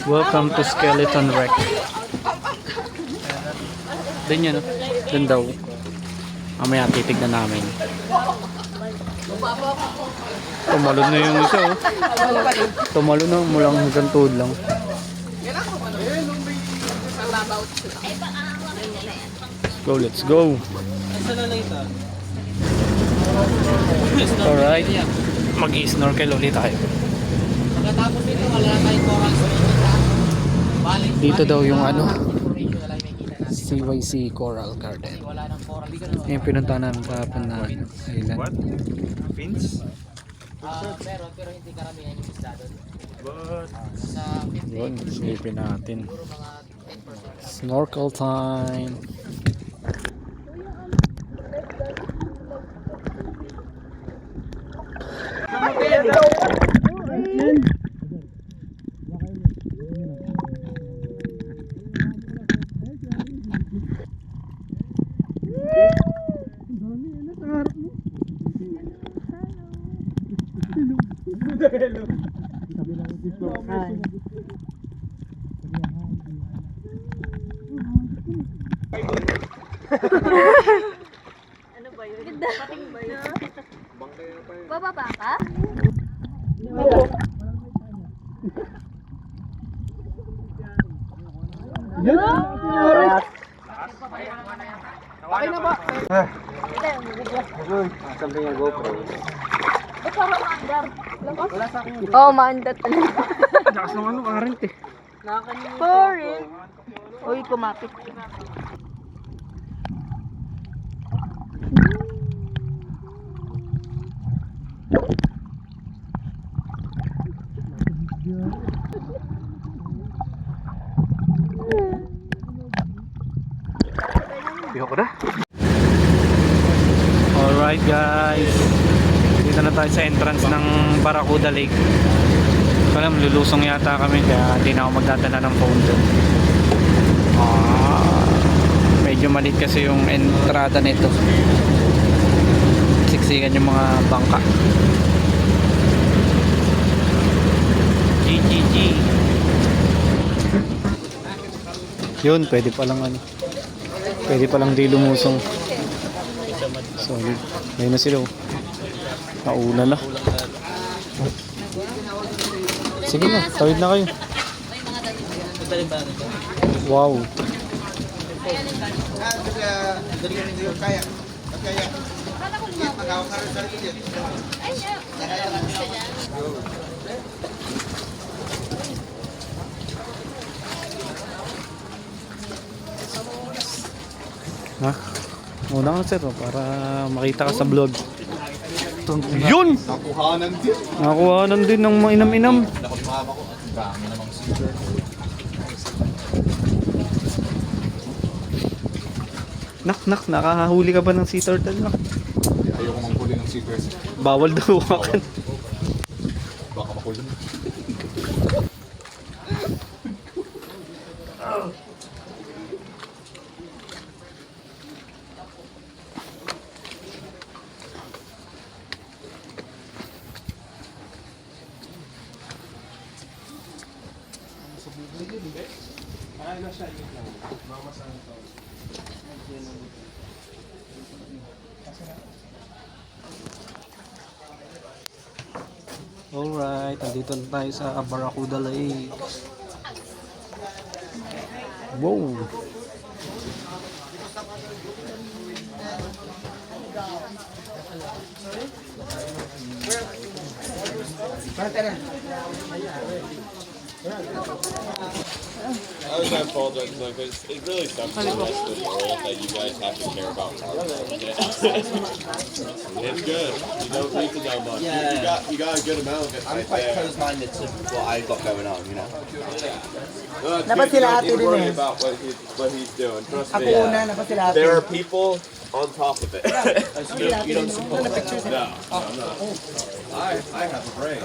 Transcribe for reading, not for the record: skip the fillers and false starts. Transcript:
Welcome to Skeleton Wreck. Doon yun, no? Doon daw. Mamaya titignan namin. Tumalon na yung isa, oh. Tumalon na, mulang hanggang tuhod lang. Let's go. Alright. Mag-i-snorkel ulit tayo. Pagkatapos dito, wala na tayong coral sa balik. Dito daw yung ano, CYC Coral Garden. Wala nang coral dito. Yung pinunta namin kahapon na island. What? Fins? Pero hindi karamihan yung isda doon. But Sa 50, Yun, silipin natin. siguro mga 10%. Snorkel time. Ano ba yun? Pating ba yun? Bababa ka? Okay na ba? Ba't parang maandar? Wala sa akin. Oo, oh, maandar talaga. Lakas ng ano, current eh. Sorry. Uy, kumapit. Ayoko na. Alright guys. Dito na tayo sa entrance ng Barracuda Lake. Alam, lulusong yata kami kaya hindi na ako magdadala ng phone doon. Medyo maliit kasi yung entrada nito. Siksikan yung mga bangka. GGG. Yun, pwede palang ano. Pwede palang di lumusong. Solid. Ayun na sila. Nauna na. Sige na, tawid na kayo. Wow. Ha? Muna ka sir para makita ka sa vlog. Yun! Nakuhanan din ng mga inam-inam. Nak, nakahuli ka ba ng sea turtle? Nak? ayoko manghuli ng sea turtle. Bawal daw hawakan. Baka makulong. Alright, andito na tayo sa Barracuda Lake. Wow! I was gonna apologize because it really sucks for the rest of the world that you guys have to care about cargo. It's good. You don't need to know much. You got a good amount of it. I'm quite close-minded to what I've got going on, you know. No, Dapat you sila don't ate need to din worry eh. about what he's doing. Trust Ako me. una, dapat sila ate. There are people on top of it. You don't support that. No, I'm not. I have a brain.